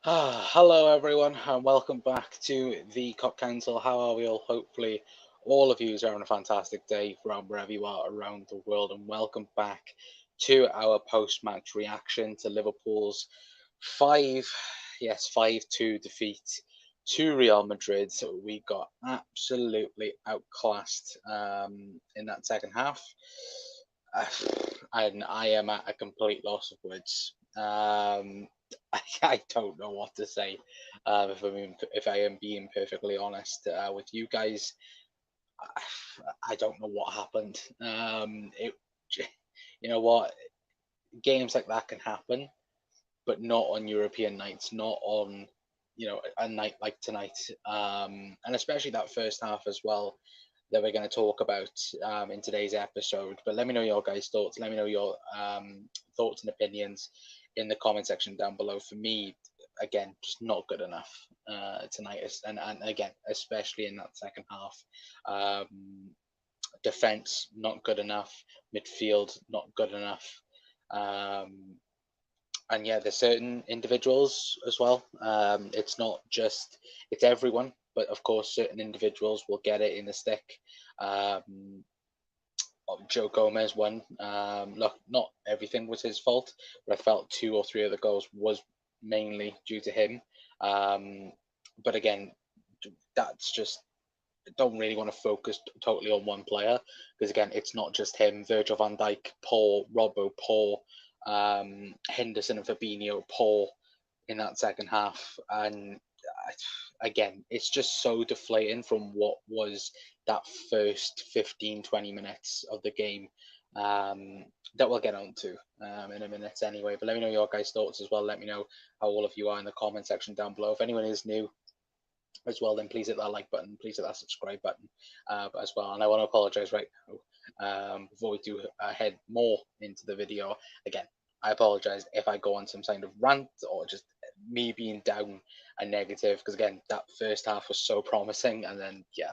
Hello, everyone, and welcome back to the Cop Council. How are we all? Hopefully, all of you are having a fantastic day from wherever you are around the world, and welcome back to our post-match reaction to Liverpool's five, yes, 5-2 defeat to Real Madrid. So we got absolutely outclassed in that second half. And I am at a complete loss of words. I don't know what to say. If I am being perfectly honest with you guys, I don't know what happened. You know what, games like that can happen, but not on European nights, not on a night like tonight, and especially that first half as well that we're going to talk about in today's episode. But let me know your guys' thoughts. Let me know your thoughts and opinions in the comment section down below. For me, again, just not good enough tonight, and again, especially in that second half. Defense not good enough, midfield not good enough. And yeah, there's certain individuals as well. It's not just it's everyone, but of course, certain individuals will get it in the stick. Um, Joe Gomez won. Look, not everything was his fault, but I felt two or three of the goals was mainly due to him. Um, but again, that's just don't really want to focus totally on one player because again, it's not just him. Virgil van Dijk, poor. Robbo, poor. Henderson and Fabinho, poor in that second half. And again, it's just so deflating from what was that first 15, 20 minutes of the game that we'll get on to in a minute anyway. But let me know your guys' thoughts as well. Let me know how all of you are in the comment section down below. If anyone is new as well, then please hit that like button, please hit that subscribe button as well. And I want to apologize right now before we do head more into the video. Again, I apologize if I go on some kind of rant or just me being down and negative, because again, that first half was so promising, and then yeah,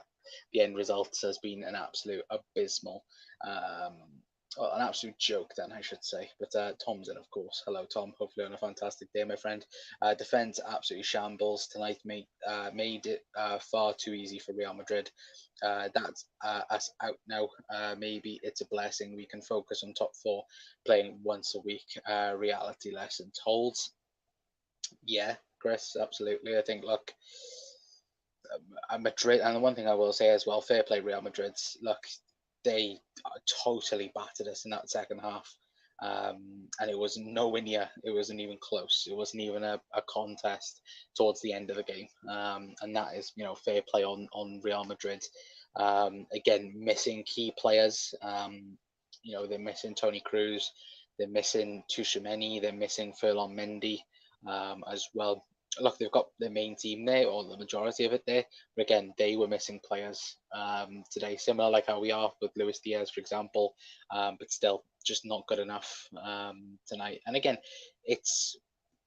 the end result has been an absolute abysmal. Um, well, an absolute joke, then I should say. But Tom's in, of course. Hello, Tom. Hopefully, on a fantastic day, my friend. Defense absolutely shambles tonight. Made it far too easy for Real Madrid. That's us out now. Maybe it's a blessing. We can focus on top four, playing once a week. Reality lesson told. Yeah, Chris, absolutely. I think look, Madrid, and the one thing I will say as well, fair play Real Madrid's. Look, they totally battered us in that second half. And it was nowhere near, it wasn't even close. It wasn't even a contest towards the end of the game. And that is, fair play on Real Madrid. Again, missing key players. They're missing Tony Cruz, they're missing Tuchemeni, they're missing Furlong Mendy as well. Look, they've got the main team there, or the majority of it there. But again, they were missing players today, similar like how we are with Luis Diaz, for example. But still, just not good enough tonight. And again,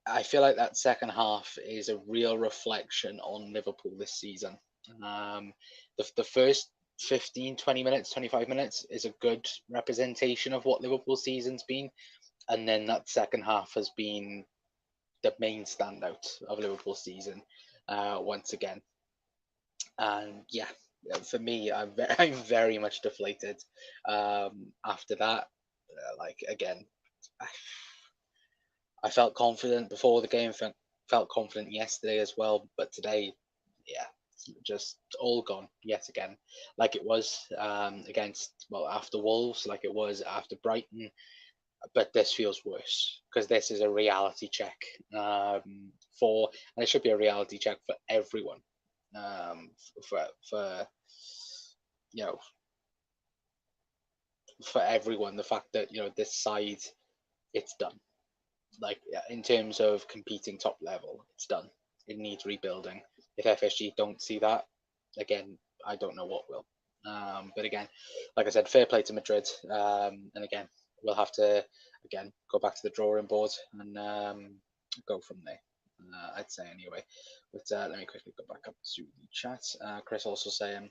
I feel like that second half is a real reflection on Liverpool this season. The first 15, 20 minutes, 25 minutes is a good representation of what Liverpool's season's been. And then that second half has been the main standout of Liverpool's season once again. And yeah, for me, I'm very much deflated after that. Like again, I felt confident before the game, felt confident yesterday as well, but today, yeah, it's just all gone yet again, like it was after Wolves, like it was after Brighton, but this feels worse because this is a reality check and it should be a reality check for everyone, for you know for everyone. The fact that this side, it's done. Like in terms of competing top level, it's done. It needs rebuilding. If FSG don't see that, again, I don't know what will. But again, like I said, fair play to Madrid. And again, we'll have to go back to the drawing board and go from there. I'd say anyway. But let me quickly go back up to the chat. Chris also saying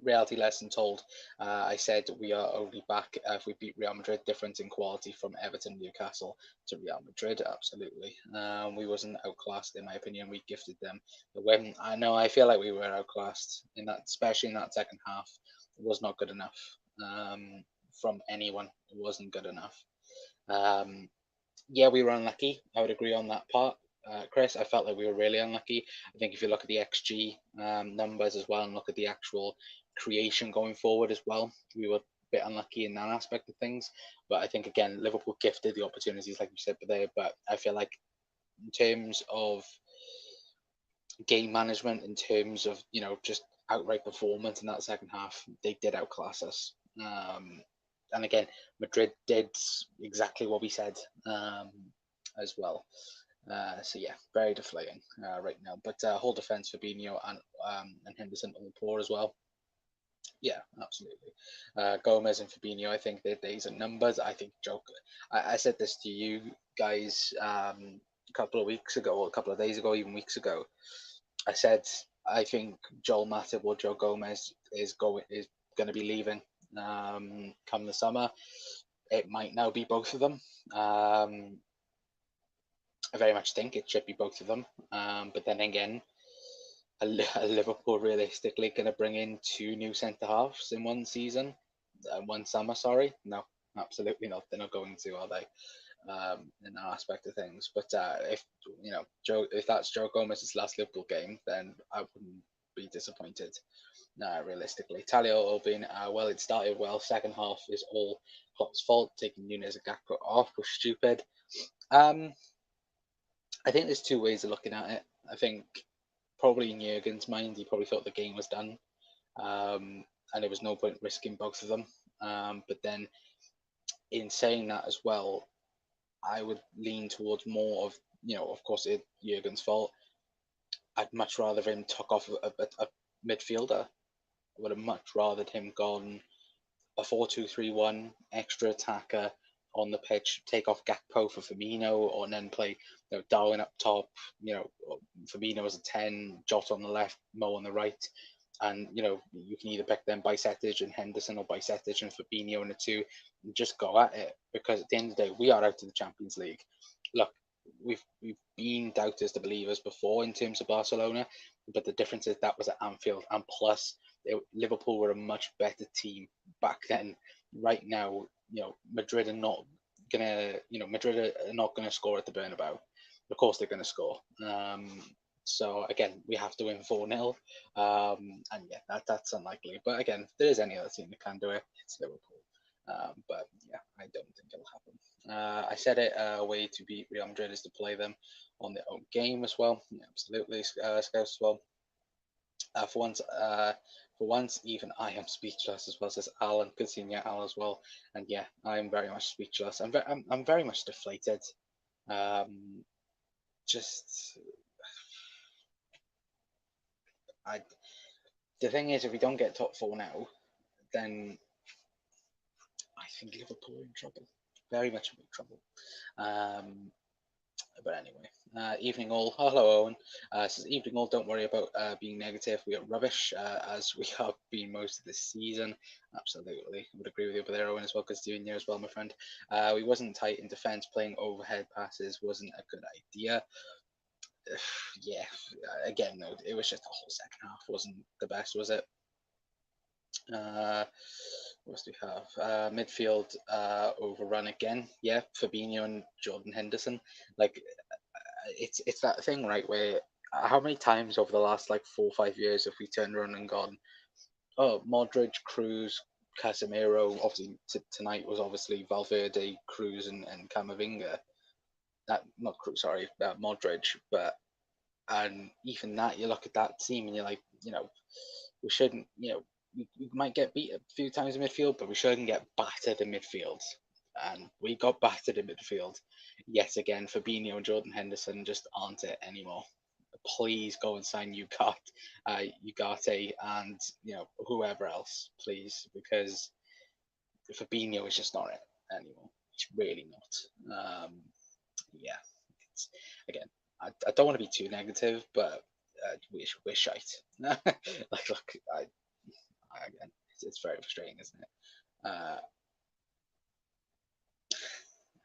reality lesson told. I said we are only back if we beat Real Madrid. Difference in quality from Everton, Newcastle to Real Madrid. Absolutely, we wasn't outclassed in my opinion. We gifted them the win. I know. I feel like we were outclassed in that, especially in that second half. It was not good enough from anyone. It wasn't good enough. Um, yeah, we were unlucky. I would agree on that part, Chris. I felt like we were really unlucky. I think if you look at the XG numbers as well and look at the actual creation going forward as well, we were a bit unlucky in that aspect of things. But I think again, Liverpool gifted the opportunities, like you said, there. But I feel like in terms of game management, in terms of just outright performance in that second half, they did outclass us. And again, Madrid did exactly what we said as well. So yeah, very deflating right now. But whole defense Fabinho and Henderson all poor as well. Yeah, absolutely. Gomez and Fabinho, I think that these are numbers. I think Joker. I said this to you guys a couple of weeks ago, or a couple of days ago, even weeks ago. I said I think Joel Matip or Joe Gomez is going to be leaving come the summer. It might now be both of them. I very much think it should be both of them. But then again, are Liverpool realistically going to bring in two new centre halves in one season, one summer? Sorry, no, absolutely not. They're not going to, are they? In that aspect of things. But if if that's Joe Gomez's last Liverpool game, then I wouldn't be disappointed. Realistically, Talia Albin, well, it started well. Second half is all Klopp's fault. Taking Nunes and Gakpo off was stupid. I think there's two ways of looking at it. I think probably in Jurgen's mind, he probably thought the game was done, and there was no point risking both of them. But then, in saying that as well, I would lean towards more of, of course, it's Jurgen's fault. I'd much rather him took off a midfielder. I would have much rather him gone a 4-2-3-1, extra attacker on the pitch, take off Gakpo for Firmino, or then play Darwin up top, Firmino as a 10, Jota on the left, Mo on the right. And, you can either pick them Bicetic and Henderson or Bicetic and Fabinho in the two and just go at it. Because at the end of the day, we are out of the Champions League. Look, we've been doubters to believers before in terms of Barcelona, but the difference is that was at Anfield, and plus Liverpool were a much better team back then. Right now, Madrid are not gonna score at the Bernabeu. Of course, they're gonna score. So again, we have to win 4-0, and yeah, that's unlikely. But again, if there is any other team that can do it, it's Liverpool. But yeah, I don't think it'll happen. I said it. A way to beat Real Madrid is to play them on their own game as well. Yeah, absolutely, Scouts as well. For once, even I am speechless as well. Says Alan, good seeing you, Al, as well. And yeah, I am very much speechless. I'm very much deflated. Just, the thing is, if we don't get top four now, then I think Liverpool are in trouble. Very much in trouble. But anyway, evening all. Hello, Owen. Says evening all. Don't worry about being negative. We are rubbish, as we have been most of this season. Absolutely, I would agree with you over there, Owen, as well. Good doing here as well, my friend. We wasn't tight in defence. Playing overhead passes wasn't a good idea. Yeah, again, no, it was just the whole second half wasn't the best, was it? What else do we have? Midfield overrun again. Yeah, Fabinho and Jordan Henderson. Like, it's that thing, right? Where how many times over the last like 4 or 5 years have we turned around and gone, oh, Modric, Cruz, Casemiro. Obviously, tonight was obviously Valverde, Cruz, and Camavinga. That not Cruz, sorry, Modric. But and even that, you look at that team and you're like, we shouldn't, we might get beat a few times in midfield, but we shouldn't get battered in midfield. And we got battered in midfield yet again. Fabinho and Jordan Henderson just aren't it anymore. Please go and sign Ugarte, and whoever else, please, because Fabinho is just not it anymore. It's really not. Yeah, it's, again, I don't want to be too negative, but we're shite. Like, look, Again, it's very frustrating, isn't it?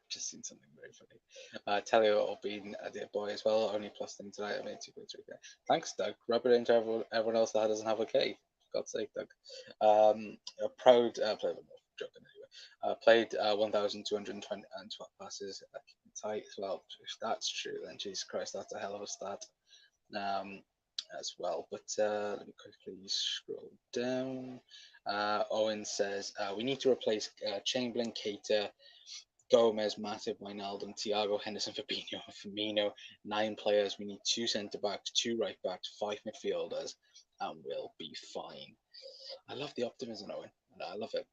Just seen something very funny. Tell you what, been a dear boy as well. Only plus thing tonight. I made 2.3K. Thanks, Doug. Rub it into everyone else that doesn't have a K. For God's sake, Doug. A proud player. Joking anyway. Played 1,220 passes. Tight. Well, if that's true, then Jesus Christ, that's a hell of a stat. As well. But let me quickly scroll down. Owen says we need to replace Chamberlain, Keita, Gomez, Matip, Wijnaldum, Thiago, Henderson, Fabinho, Firmino. 9 players. We need 2 centre backs, 2 right backs, 5 midfielders, and we'll be fine. I love the optimism, Owen. I love it.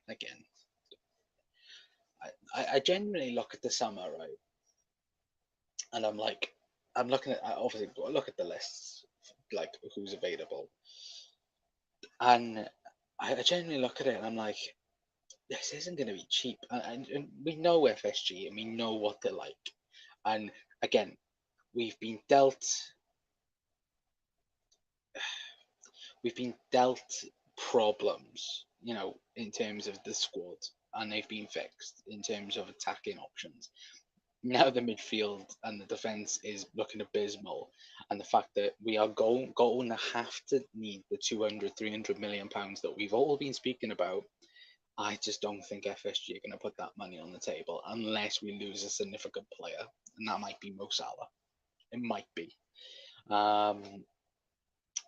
Again, I genuinely look at the summer, right, and I'm like, I'm looking at obviously look at the lists, like who's available, and I genuinely look at it and I'm like, this isn't going to be cheap, and we know FSG and we know what they're like, and again, we've been dealt problems, in terms of the squad, and they've been fixed in terms of attacking options. Now the midfield and the defense is looking abysmal, and the fact that we are going to have to need the 200-300 million pounds that we've all been speaking about. I just don't think FSG are going to put that money on the table unless we lose a significant player, and that might be Mo Salah. It might be.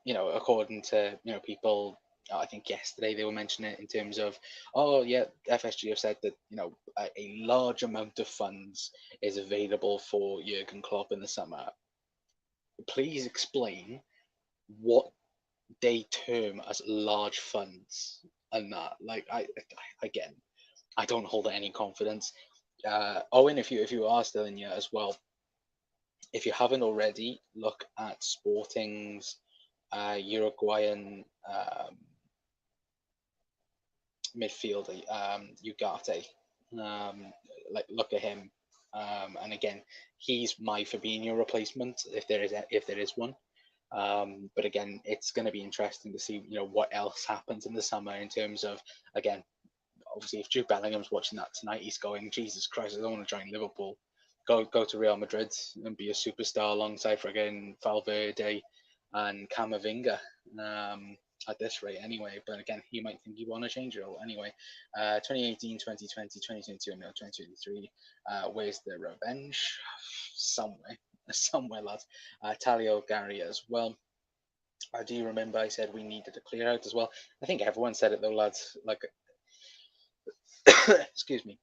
According to people, I think yesterday they were mentioning it in terms of, oh yeah, FSG have said that a large amount of funds is available for Jurgen Klopp in the summer. Please explain what they term as large funds and that. Like, again, I don't hold any confidence. Owen, if you are still in here as well, if you haven't already, look at Sporting's Uruguayan midfielder, Ugarte. Look at him. And again, he's my Fabinho replacement if there is one. But again, it's going to be interesting to see what else happens in the summer in terms of, again, obviously if Jude Bellingham's watching that tonight, he's going, Jesus Christ, I don't want to join Liverpool. Go to Real Madrid and be a superstar alongside friggin' Valverde and Camavinga. At this rate anyway, but again, he might think he want to change it all anyway. 2018, 2020, 2022, and now 2023. Where's the revenge? Somewhere, lads. Talio Gary as well. I do remember I said we needed a clear out as well. I think everyone said it though, lads. Like, excuse me.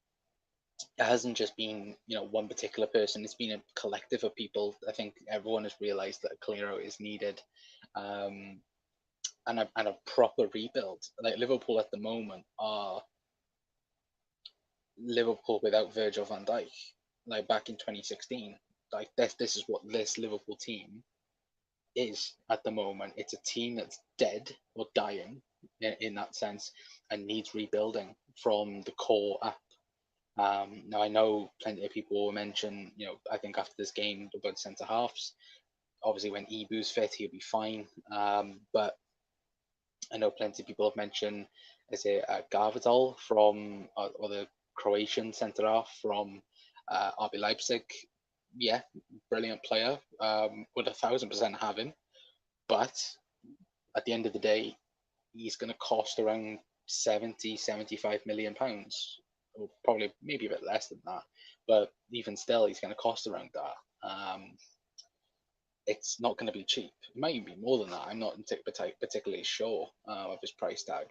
It hasn't just been one particular person. It's been a collective of people. I think everyone has realised that a clear out is needed. And a proper rebuild. Like Liverpool at the moment are Liverpool without Virgil van Dijk. Like back in 2016, like this is what this Liverpool team is at the moment. It's a team that's dead or dying in that sense and needs rebuilding from the core up. Now I know plenty of people will mention, I think after this game about centre halves. Obviously, when Ibu's fit, he'll be fine. But I know plenty of people have mentioned, is it Gvardiol from, or the Croatian centre half from RB Leipzig. Yeah, brilliant player. Would 1,000% have him. But at the end of the day, he's going to cost around 70-75 million pounds, or probably maybe a bit less than that. But even still, he's going to cost around that. It's not going to be cheap. It might even be more than that. I'm not particularly sure of his price tag.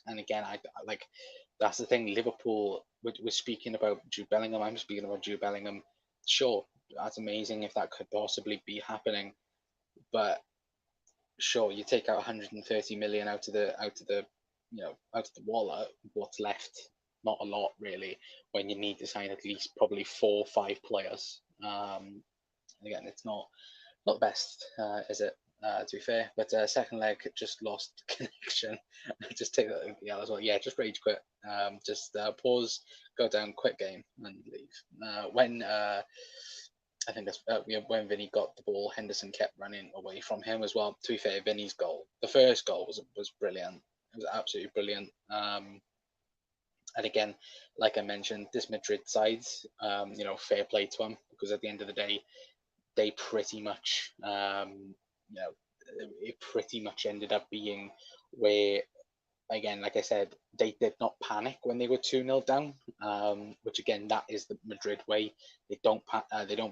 And again, I like that's the thing. Liverpool, we're speaking about Jude Bellingham. I'm speaking about Jude Bellingham. Sure, that's amazing if that could possibly be happening. But sure, you take out 130 million out of the wallet. What's left? Not a lot really. When you need to sign at least probably 4 or 5 players. Again, it's not the best, is it? To be fair, but second leg just lost connection. Just take that yeah as well. Yeah, just rage quit. Just pause, go down, quit game, and leave. When I think that's when Vinny got the ball, Henderson kept running away from him as well. To be fair, Vinny's goal, the first goal was brilliant. It was absolutely brilliant. And again, like I mentioned, this Madrid side, fair play to them, because at the end of the day, they pretty much, it pretty much ended up being where, again, like I said, they did not panic when they were 2-0 down, which again, that is the Madrid way. They don't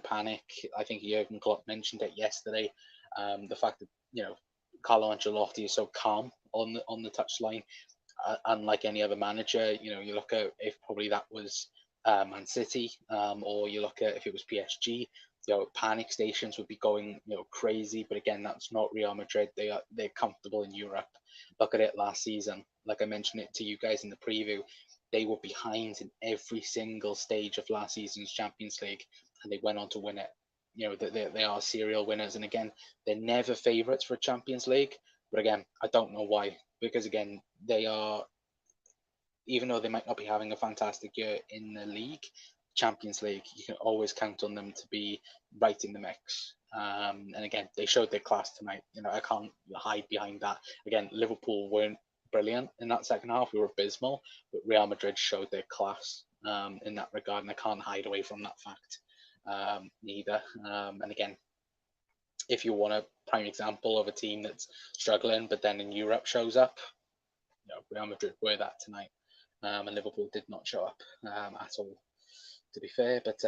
panic. I think Jurgen Klopp mentioned it yesterday. The fact that Carlo Ancelotti is so calm on the touchline, unlike any other manager. You look at, if probably that was Man City, or you look at if it was PSG, panic stations would be going crazy. But again, that's not Real Madrid. They're comfortable in Europe. Look at it last season. Like I mentioned it to you guys in the preview, they were behind in every single stage of last season's Champions League, and they went on to win it. They are serial winners, and again, they're never favourites for Champions League. But again, I don't know why, because again, they are, even though they might not be having a fantastic year in the league, Champions League, you can always count on them to be right in the mix. And again, they showed their class tonight. I can't hide behind that. Again, Liverpool weren't brilliant in that second half; we were abysmal. But Real Madrid showed their class in that regard, and I can't hide away from that fact neither. And again, if you want a prime example of a team that's struggling, but then in Europe shows up, Real Madrid were that tonight, and Liverpool did not show up at all, to be fair. But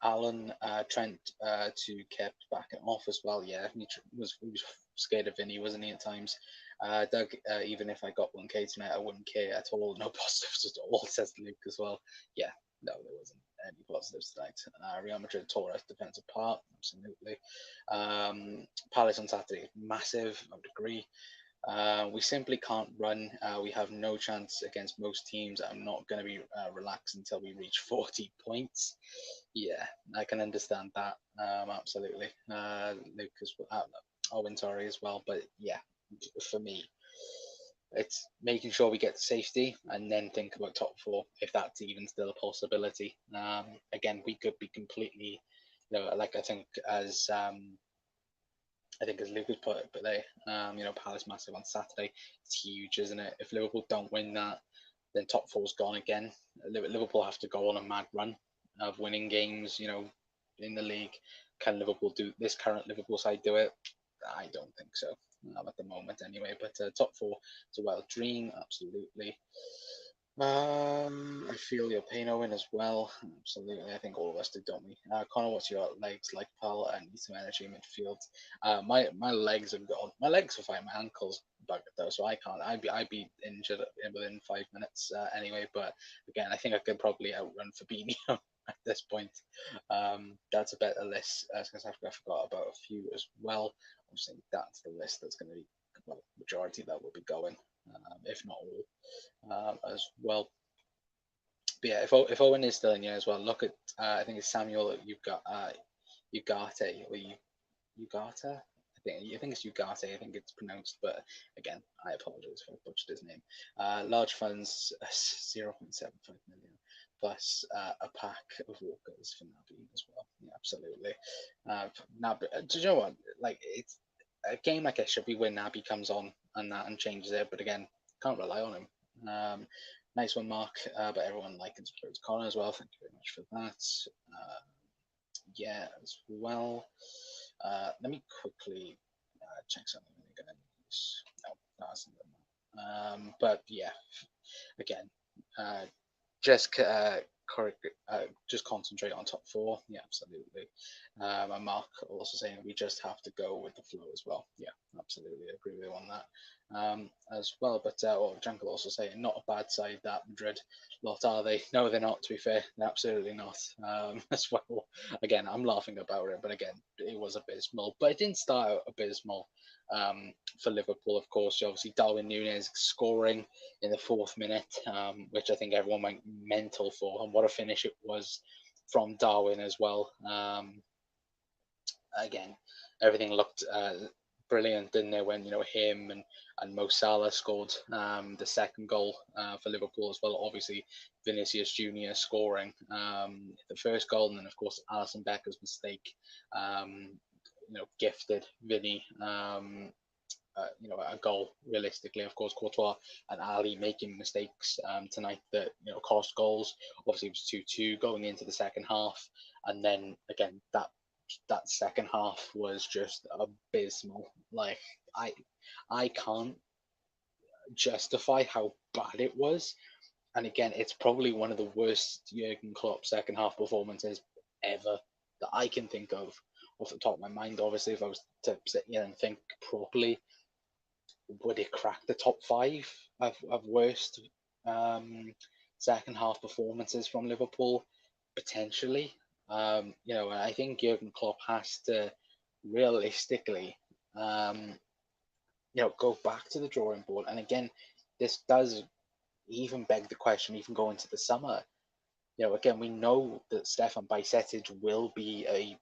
Alan Trent to kept backing off as well. Yeah, he was scared of Vinny, wasn't he, at times? Doug, even if I got 1K tonight, I wouldn't care at all. No positives at all, says Luke as well. Yeah, no, there wasn't any positives tonight. Real Madrid tore us defensive part, absolutely. Palace on Saturday, massive, I would agree. We simply can't run. We have no chance against most teams. I'm not going to be relaxed until we reach 40 points. Yeah, I can understand that. Absolutely. Lucas, Owen, sorry, as well. But yeah, for me, it's making sure we get to safety and then think about top four, if that's even still a possibility. Again, we could be completely, like I think as Lucas put it, but Palace massive on Saturday. It's huge, isn't it? If Liverpool don't win that, then top four's gone again. Liverpool have to go on a mad run of winning games, in the league. Can Liverpool do this? Current Liverpool side do it? I don't think so, at the moment anyway. But top four, it's a wild dream, absolutely. I feel your pain, Owen, as well. Absolutely, I think all of us do, don't we? Connor, what's your legs like, pal? And need some energy in midfield. My legs are gone. My legs are fine. My ankles buggered though, so I can't. I'd be injured within 5 minutes anyway. But again, I think I could probably outrun Fabinho at this point. That's a better list. Because I forgot about a few as well. I'm saying that's the list that's going to be, well, majority that will be going, if not all, as well. But yeah, if Owen is still in here as well, look at I think it's Samuel Ugarte or Ugata. I think it's Ugarte. I think it's pronounced, but again, I apologize if I butchered his name. Large funds, 0.75 million plus a pack of walkers for Naby as well. Yeah, absolutely. Naby, do you know what? Like, it's a game like it should be when Naby comes on and changes it, but again, can't rely on him. Nice one, Mark. But everyone like and supports Connor as well. Thank you very much for that. Yeah, as well. Let me quickly check something. No, that's not. But yeah, again, just just concentrate on top four. Yeah, absolutely. And Mark also saying we just have to go with the flow as well. Yeah, absolutely agree with you on that. As well, but Jungle also saying not a bad side that Madrid lot, are they? No, they're not, to be fair. They're absolutely not. As well, again, I'm laughing about it, but again, it was abysmal, but it didn't start out abysmal. For Liverpool, of course, obviously Darwin Núñez scoring in the 4th minute, which I think everyone went mental for, and what a finish it was from Darwin as well. Again, everything looked brilliant, didn't it, when him and Mo Salah scored the second goal for Liverpool as well. Obviously, Vinicius Junior scoring the first goal, and then of course Alisson Becker's mistake, gifted Vinny a goal. Realistically, of course, Courtois and Ali making mistakes tonight that cost goals. Obviously, it was 2-2 going into the second half, and then again that second half was just abysmal. Like I can't justify how bad it was. And again, it's probably one of the worst Jurgen Klopp second half performances ever that I can think of off the top of my mind. Obviously, if I was to sit here and think properly, would it crack the top five of worst second half performances from Liverpool? Potentially. And I think Jurgen Klopp has to realistically, go back to the drawing board. And again, this does even beg the question, even going into the summer. Again, we know that Stefan Bajcetic will be a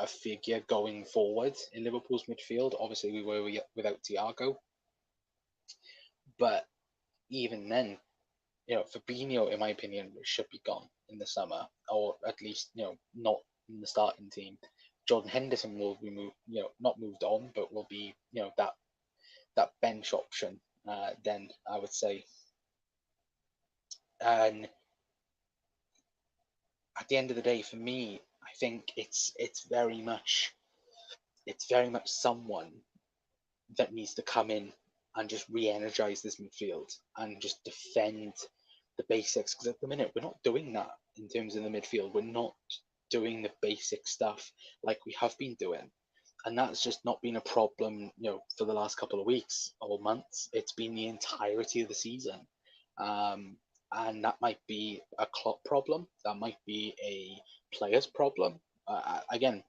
figure going forward in Liverpool's midfield. Obviously, we were without Thiago, but even then, Fabinho, in my opinion, should be gone in the summer, or at least not in the starting team. Jordan Henderson will be not moved on, but will be that bench option. Then I would say, and at the end of the day, for me, I think it's very much someone that needs to come in and just re-energize this midfield and just defend the basics. Because at the minute, we're not doing that in terms of the midfield. We're not doing the basic stuff like we have been doing, and that's just not been a problem, for the last couple of weeks or months. It's been the entirety of the season. And that might be a Klopp problem. That might be a player's problem. Again,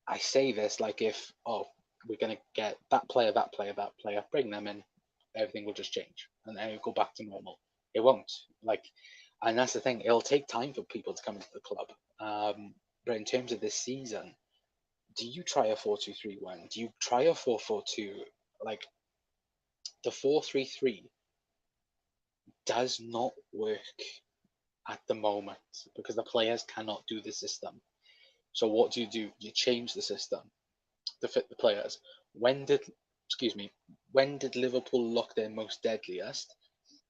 I say this like if, we're going to get that player, bring them in, everything will just change. And then it'll go back to normal. It won't. And that's the thing. It'll take time for people to come into the club. But in terms of this season, do you try a 4-2-3-1? Do you try a 4-4-2? Like, the 4-3-3 does not work at the moment because the players cannot do the system. So what do? You change the system to fit the players. When did Liverpool look their most deadliest?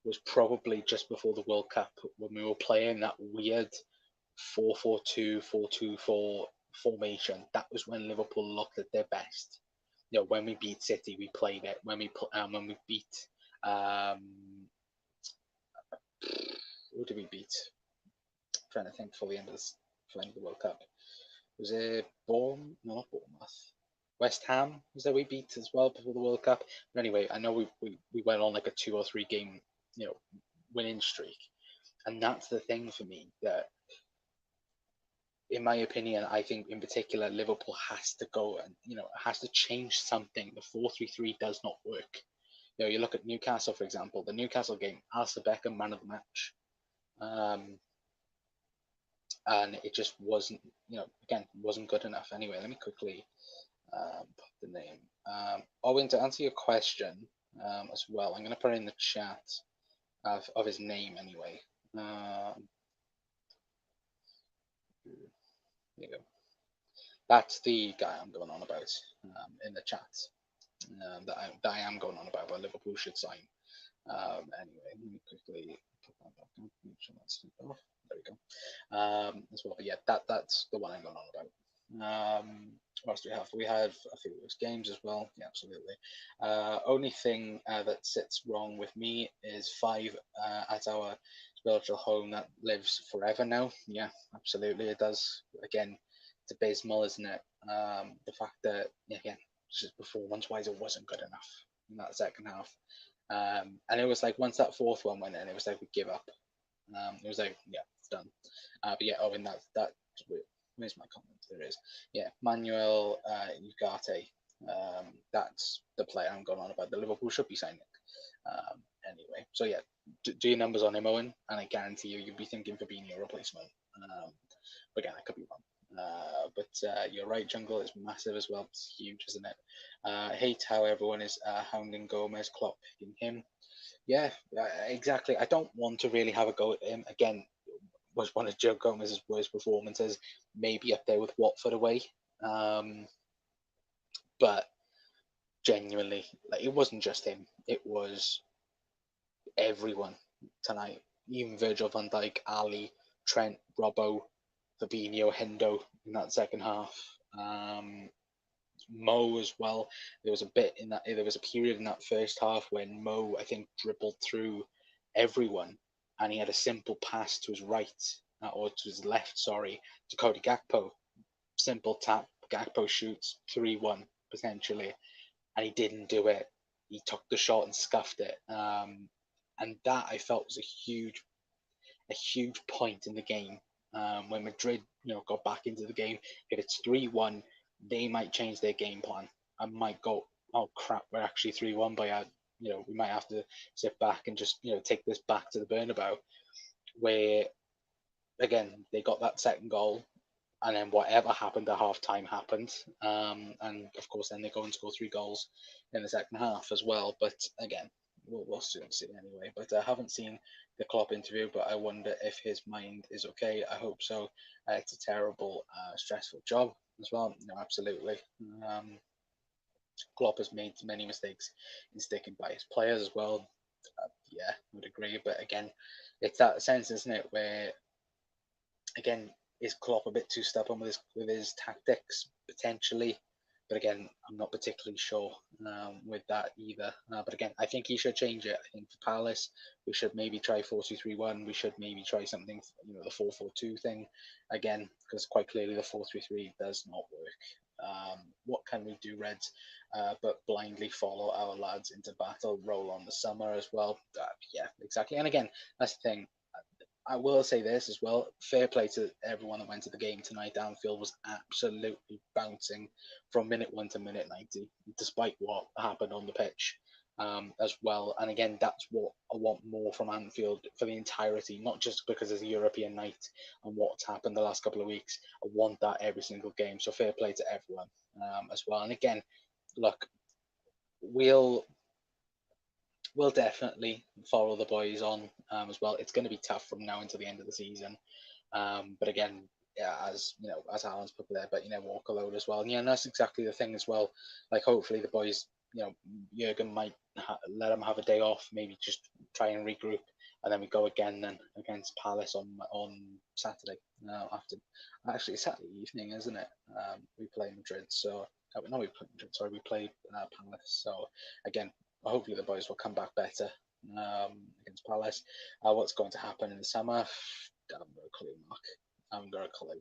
Was probably just before the World Cup when we were playing that weird 4-4-2, 4-2-4 formation. That was when Liverpool looked at their best. When we beat City, we played it. When we beat who did we beat? I'm trying to think for the end of the World Cup. Was it Bournemouth? No, not Bournemouth. West Ham was that we beat as well before the World Cup. But anyway, I know we went on like a 2 or 3 game winning streak, and that's the thing for me that, in my opinion, I think in particular Liverpool has to go and has to change something. The 4-3-3 does not work. You look at Newcastle, for example. The Newcastle game, Alisson Becker, man of the match. And it just wasn't, wasn't good enough. Anyway, let me quickly put the name. Owen, to answer your question as well, I'm going to put in the chat of his name anyway. There you go. That's the guy I'm going on about in the chat. That I am going on about, but Liverpool should sign. Anyway, let me quickly put that back up. Make sure that's off. There we go. As well, but yeah, that's the one I'm going on about. What else do we have? We have a few of those games as well. Yeah, absolutely. Only thing that sits wrong with me is 5 at our spiritual home that lives forever now. Yeah, absolutely, it does. Again, it's abysmal, isn't it? The fact that, again, just performance-wise, it wasn't good enough in that second half. And it was like once that fourth one went in, it was like we give up. It was like, yeah, it's done. But yeah, and that where's my comment? There it is. Yeah, Manuel Ugarte. That's the player I'm going on about. The Liverpool should be signing. Anyway, so yeah, do your numbers on him, Owen, and I guarantee you'll be thinking Fabinho replacement. But again, I could be wrong. But you're right, Jungle is massive as well. It's huge, isn't it? Hate how everyone is hounding Gomez, Klopp picking him. Yeah, exactly. I don't want to really have a go at him again. Was one of Joe Gomez's worst performances, maybe up there with Watford away. Um, but genuinely, like it wasn't just him; it was everyone tonight. Even Virgil van Dijk, Ali, Trent, Robbo, Fabinho, Hendo in that second half. Um, Mo as well. There was a bit in that. There was a period in that first half when Mo, I think, dribbled through everyone, and he had a simple pass to his right or to his left. Sorry, to Cody Gakpo. Simple tap. Gakpo shoots 3-1 potentially, and he didn't do it. He took the shot and scuffed it. And that I felt was a huge point in the game. When Madrid, got back into the game, if it's 3-1, they might change their game plan and might go, oh crap, we're actually 3-1 by we might have to sit back and just take this back to the Bernabeu. Where again they got that second goal, and then whatever happened at half time happened. And of course, then they go and score 3 goals in the second half as well. But again, we'll soon see anyway. But I haven't seen the Klopp interview, but I wonder if his mind is okay. I hope so. It's a terrible, stressful job as well. No, absolutely. Klopp has made many mistakes in sticking by his players as well. Yeah, I would agree. But again, it's that sense, isn't it, where again, is Klopp a bit too stubborn with his tactics potentially? But again, I'm not particularly sure with that either. But again, I think he should change it. I think for Palace, we should maybe try 4-2-3-1. We should maybe try something, the 4-4-2 thing again, because quite clearly the 4-3-3 does not work. What can we do, Reds? But blindly follow our lads into battle, roll on the summer as well. Yeah, exactly. And again, that's the thing. I will say this as well. Fair play to everyone that went to the game tonight. Anfield was absolutely bouncing from minute 1 to minute 90, despite what happened on the pitch as well. And again, that's what I want more from Anfield for the entirety, not just because it's a European night and what's happened the last couple of weeks. I want that every single game. So fair play to everyone as well. And again, look, we'll we'll definitely follow the boys on as well. It's going to be tough from now until the end of the season. But again, yeah, as as Alan's put there, but walk alone as well. And yeah, and that's exactly the thing as well. Like hopefully the boys, Jurgen might let them have a day off, maybe just try and regroup, and then we go again then against Palace on Saturday. After actually Saturday evening, isn't it? We play Madrid, so no, we play Madrid. Sorry, we play Palace. So again, hopefully the boys will come back better against Palace. What's going to happen in the summer? I haven't got a clue, Mark. I haven't got a clue.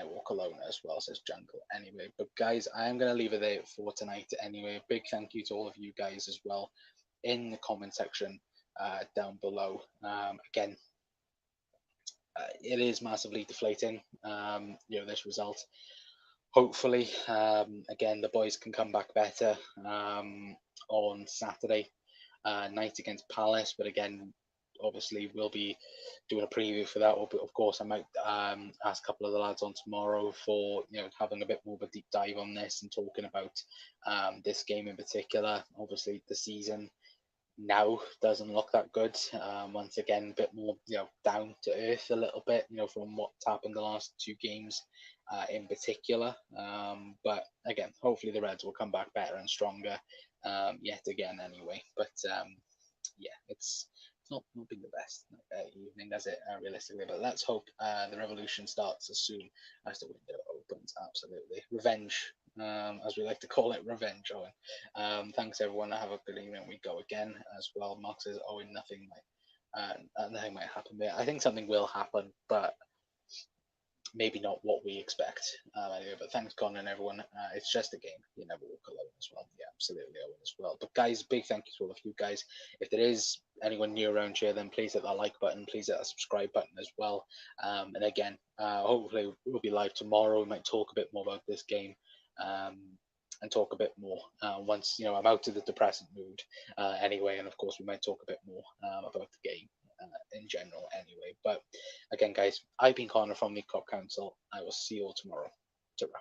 Walk alone as well, says Jungle. Anyway, but guys, I am going to leave it there for tonight anyway. Big thank you to all of you guys as well in the comment section down below. Again, it is massively deflating, this result. Hopefully, again, the boys can come back better on Saturday night against Palace. But again, obviously, we'll be doing a preview for that. Of course, I might ask a couple of the lads on tomorrow for having a bit more of a deep dive on this and talking about this game in particular. Obviously, the season now doesn't look that good. Once again, a bit more down to earth a little bit, from what's happened the last 2 games in particular. But again, hopefully the Reds will come back better and stronger yet again anyway. But yeah, it's not been the best evening, has it, realistically? But let's hope the revolution starts as soon as the window opens. Absolutely. Revenge, as we like to call it, revenge, Owen. Thanks, everyone. Have a good evening. We go again as well. Mark says, Owen, nothing might happen there. I think something will happen, but maybe not what we expect. Anyway, but thanks, Con and everyone. It's just a game. You never walk alone as well. Yeah, absolutely, Owen as well. But guys, big thank you to all of you guys. If there is anyone new around here, then please hit that like button. Please hit that subscribe button as well. And again, hopefully we'll be live tomorrow. We might talk a bit more about this game. And talk a bit more once I'm out of the depressant mood anyway, and of course we might talk a bit more about the game in general anyway. But again, guys, I've been Connor from the Cop Council. I will see you all tomorrow. Ta-ra.